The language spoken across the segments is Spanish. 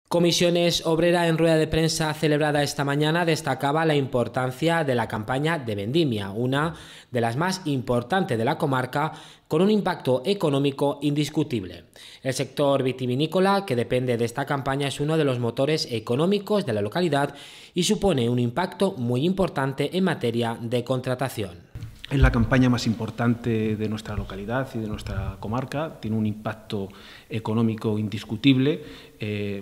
Comisiones Obrera, en rueda de prensa celebrada esta mañana, destacaba la importancia de la campaña de vendimia, una de las más importantes de la comarca, con un impacto económico indiscutible. El sector vitivinícola, que depende de esta campaña, es uno de los motores económicos de la localidad y supone un impacto muy importante en materia de contratación. Es la campaña más importante de nuestra localidad y de nuestra comarca, tiene un impacto económico indiscutible.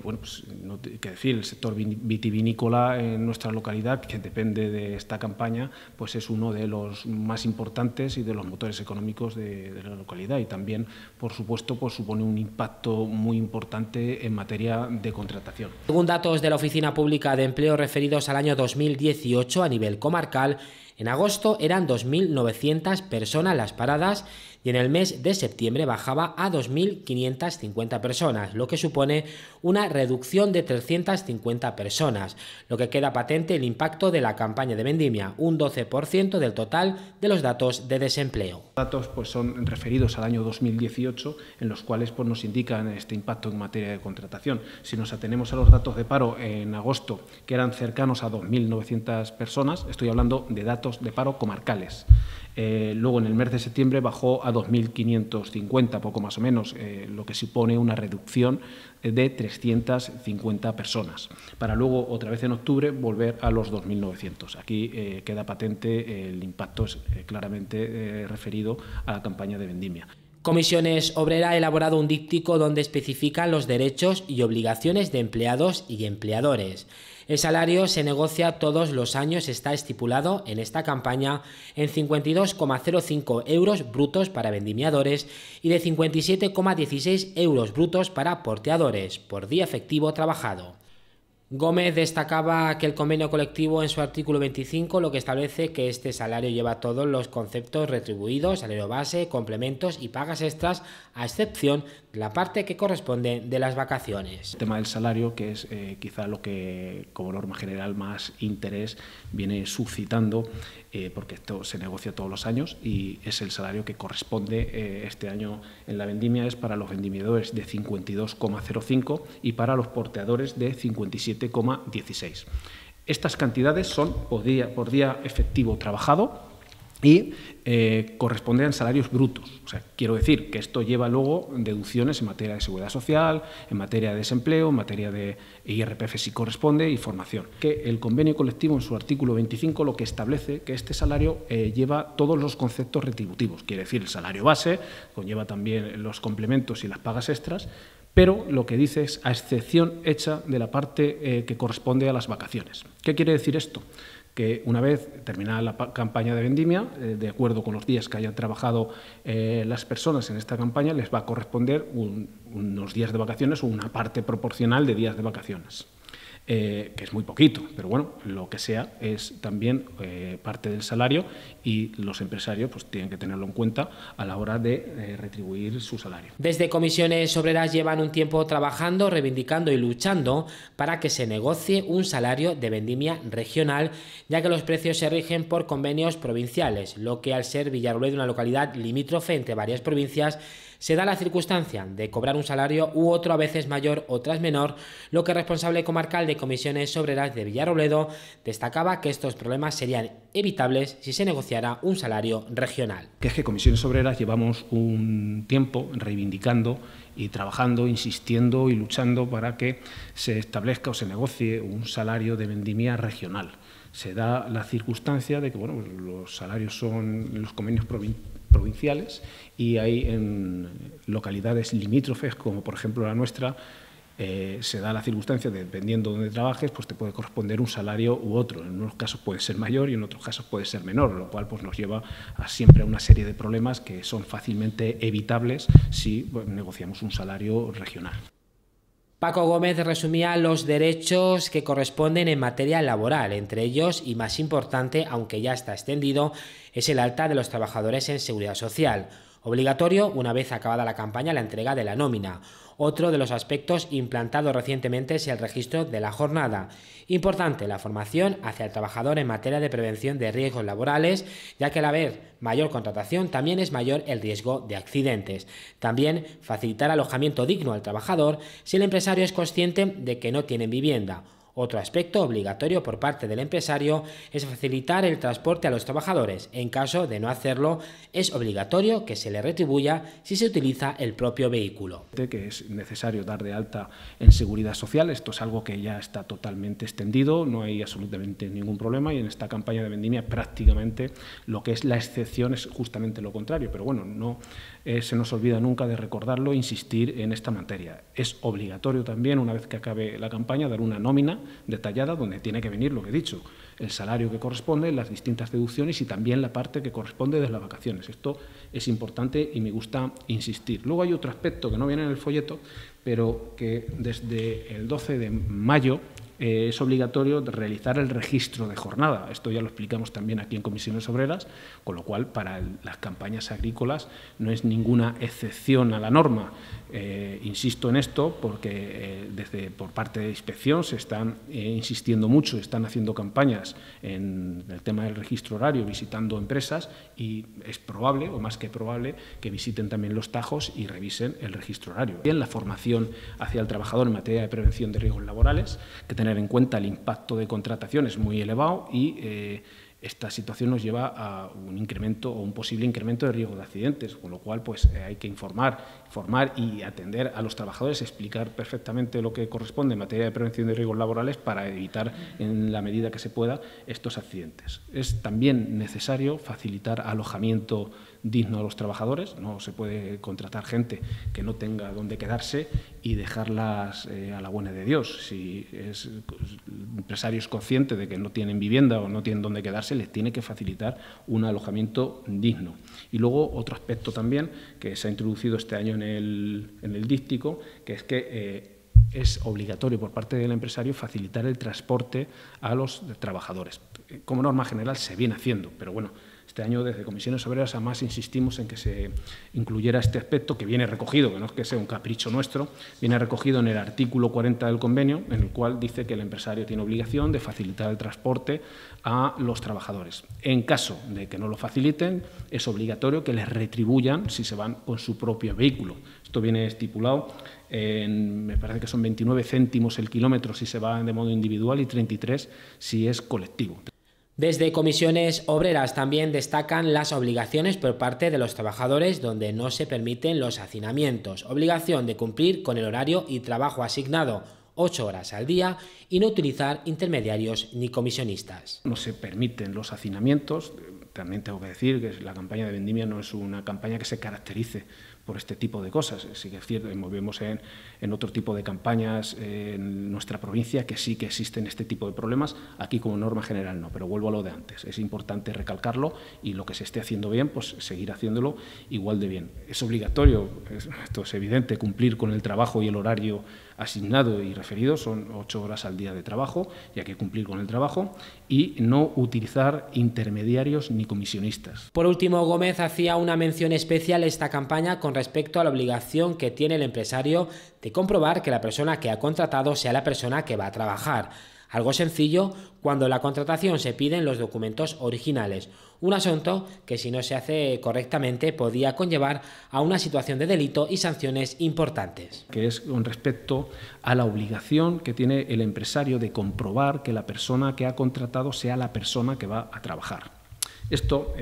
Pues no hay que decir, el sector vitivinícola en nuestra localidad, que depende de esta campaña, pues es uno de los más importantes y de los motores económicos de la localidad, y también, por supuesto, pues supone un impacto muy importante en materia de contratación. Según datos de la Oficina Pública de Empleo referidos al año 2018 a nivel comarcal, en agosto eran 2.900 personas las paradas y en el mes de septiembre bajaba a 2.550 personas, lo que supone una reducción de 350 personas, lo que queda patente el impacto de la campaña de vendimia, un 12% del total de los datos de desempleo. Los datos pues son referidos al año 2018, en los cuales pues nos indican este impacto en materia de contratación. Si nos atenemos a los datos de paro en agosto, que eran cercanos a 2.900 personas, estoy hablando de datos de paro comarcales. Luego, en el mes de septiembre, bajó a 2.550, poco más o menos, lo que supone una reducción de 350 personas, para luego, otra vez en octubre, volver a los 2.900. Aquí queda patente el impacto claramente referido a la campaña de vendimia. Comisiones Obrera ha elaborado un díptico donde especifican los derechos y obligaciones de empleados y empleadores. El salario se negocia todos los años, está estipulado en esta campaña en 52,05 euros brutos para vendimiadores y de 57,16 euros brutos para porteadores por día efectivo trabajado. Gómez destacaba que el convenio colectivo en su artículo 25 lo que establece que este salario lleva todos los conceptos retribuidos, salario base, complementos y pagas extras, a excepción de la parte que corresponde de las vacaciones. El tema del salario, que es quizá lo que como norma general más interés viene suscitando, porque esto se negocia todos los años y es el salario que corresponde este año en la vendimia, es para los vendimiadores de 52,05 y para los porteadores de 57,16. Estas cantidades son por día efectivo trabajado y corresponden a salarios brutos. O sea, quiero decir que esto lleva luego deducciones en materia de seguridad social, en materia de desempleo, en materia de IRPF si corresponde y formación. Que el convenio colectivo en su artículo 25 lo que establece que este salario lleva todos los conceptos retributivos, quiere decir el salario base, conlleva también los complementos y las pagas extras, pero lo que dice es a excepción hecha de la parte que corresponde a las vacaciones. ¿Qué quiere decir esto? Que una vez terminada la campaña de vendimia, de acuerdo con los días que hayan trabajado las personas en esta campaña, les va a corresponder unos días de vacaciones o una parte proporcional de días de vacaciones. Que es muy poquito, pero bueno, lo que sea es también parte del salario y los empresarios pues tienen que tenerlo en cuenta a la hora de retribuir su salario. Desde Comisiones Obreras llevan un tiempo trabajando, reivindicando y luchando para que se negocie un salario de vendimia regional, ya que los precios se rigen por convenios provinciales, lo que al ser Villarrobledo una localidad limítrofe entre varias provincias, se da la circunstancia de cobrar un salario u otro a veces mayor, otras menor, lo que el responsable comarcal de Comisiones Obreras de Villarrobledo destacaba que estos problemas serían evitables si se negociara un salario regional. Que es que Comisiones Obreras llevamos un tiempo reivindicando y trabajando, insistiendo y luchando para que se establezca o se negocie un salario de vendimia regional. Se da la circunstancia de que bueno, los salarios son en los convenios provinciales y hay en localidades limítrofes, como por ejemplo la nuestra, se da la circunstancia de, dependiendo de dónde trabajes, pues te puede corresponder un salario u otro. En unos casos puede ser mayor y en otros casos puede ser menor, lo cual pues nos lleva a siempre a una serie de problemas que son fácilmente evitables si negociamos un salario regional. Paco Gómez resumía los derechos que corresponden en materia laboral, entre ellos, y más importante, aunque ya está extendido, es el alta de los trabajadores en seguridad social. Obligatorio, una vez acabada la campaña, la entrega de la nómina. Otro de los aspectos implantados recientemente es el registro de la jornada. Importante la formación hacia el trabajador en materia de prevención de riesgos laborales, ya que al haber mayor contratación también es mayor el riesgo de accidentes. También facilitar alojamiento digno al trabajador si el empresario es consciente de que no tiene vivienda. Otro aspecto obligatorio por parte del empresario es facilitar el transporte a los trabajadores. En caso de no hacerlo, es obligatorio que se le retribuya si se utiliza el propio vehículo. Que es necesario dar de alta en Seguridad Social, esto es algo que ya está totalmente extendido, no hay absolutamente ningún problema y en esta campaña de vendimia prácticamente lo que es la excepción es justamente lo contrario, pero bueno, no se nos olvida nunca de recordarlo e insistir en esta materia. Es obligatorio también, una vez que acabe la campaña, dar una nómina detallada donde tiene que venir lo que he dicho, el salario que corresponde, las distintas deducciones y también la parte que corresponde de las vacaciones. Esto es importante y me gusta insistir. Luego hay otro aspecto que no viene en el folleto, pero que desde el 12 de mayo es obligatorio realizar el registro de jornada. Esto ya lo explicamos también aquí en Comisiones Obreras, con lo cual para las campañas agrícolas no es ninguna excepción a la norma. Insisto en esto porque por parte de Inspección se están insistiendo mucho, están haciendo campañas en el tema del registro horario, visitando empresas y es probable, o más que probable, que visiten también los tajos y revisen el registro horario. Bien, la formación hacia el trabajador en materia de prevención de riesgos laborales, que tener en cuenta el impacto de contratación es muy elevado y esta situación nos lleva a un incremento o un posible incremento de riesgo de accidentes, con lo cual pues, hay que formar y atender a los trabajadores, explicar perfectamente lo que corresponde en materia de prevención de riesgos laborales para evitar, en la medida que se pueda, estos accidentes. Es también necesario facilitar alojamiento digno a los trabajadores, no se puede contratar gente que no tenga dónde quedarse y dejarlas a la buena de Dios. Si el empresario es consciente de que no tienen vivienda o no tienen dónde quedarse, les tiene que facilitar un alojamiento digno. Y luego otro aspecto también que se ha introducido este año en el díptico, que es que es obligatorio por parte del empresario facilitar el transporte a los trabajadores. Como norma general se viene haciendo, pero bueno, este año desde Comisiones Obreras además insistimos en que se incluyera este aspecto que viene recogido, que no es que sea un capricho nuestro, viene recogido en el artículo 40 del convenio, en el cual dice que el empresario tiene obligación de facilitar el transporte a los trabajadores. En caso de que no lo faciliten, es obligatorio que les retribuyan si se van con su propio vehículo. Esto viene estipulado me parece que son 29 céntimos el kilómetro si se va de modo individual y 33 si es colectivo. Desde Comisiones Obreras también destacan las obligaciones por parte de los trabajadores donde no se permiten los hacinamientos. Obligación de cumplir con el horario y trabajo asignado 8 horas al día y no utilizar intermediarios ni comisionistas. No se permiten los hacinamientos. También tengo que decir que la campaña de vendimia no es una campaña que se caracterice por este tipo de cosas. Sí que es cierto, vemos en otro tipo de campañas en nuestra provincia que sí que existen este tipo de problemas, aquí como norma general no, pero vuelvo a lo de antes. Es importante recalcarlo y lo que se esté haciendo bien, pues seguir haciéndolo igual de bien. Es obligatorio, esto es evidente, cumplir con el trabajo y el horario asignado y referido, son 8 horas al día de trabajo y hay que cumplir con el trabajo y no utilizar intermediarios ni comisionistas. Por último, Gómez hacía una mención especial a esta campaña con respecto a la obligación que tiene el empresario de comprobar que la persona que ha contratado sea la persona que va a trabajar. Algo sencillo cuando la contratación se piden los documentos originales, un asunto que si no se hace correctamente podía conllevar a una situación de delito y sanciones importantes. Que es con respecto a la obligación que tiene el empresario de comprobar que la persona que ha contratado sea la persona que va a trabajar. Esto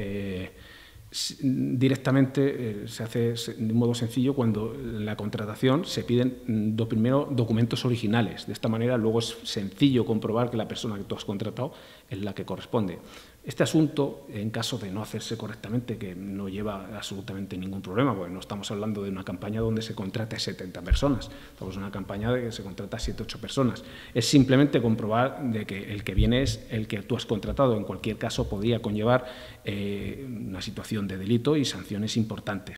directamente se hace de un modo sencillo cuando en la contratación se piden primero documentos originales. De esta manera luego es sencillo comprobar que la persona que tú has contratado es la que corresponde. Este asunto, en caso de no hacerse correctamente, que no lleva absolutamente ningún problema, porque no estamos hablando de una campaña donde se contrate 70 personas, estamos en una campaña de que se contrata 7 o 8 personas. Es simplemente comprobar de que el que viene es el que tú has contratado. En cualquier caso podría conllevar una situación de delito y sanciones importantes.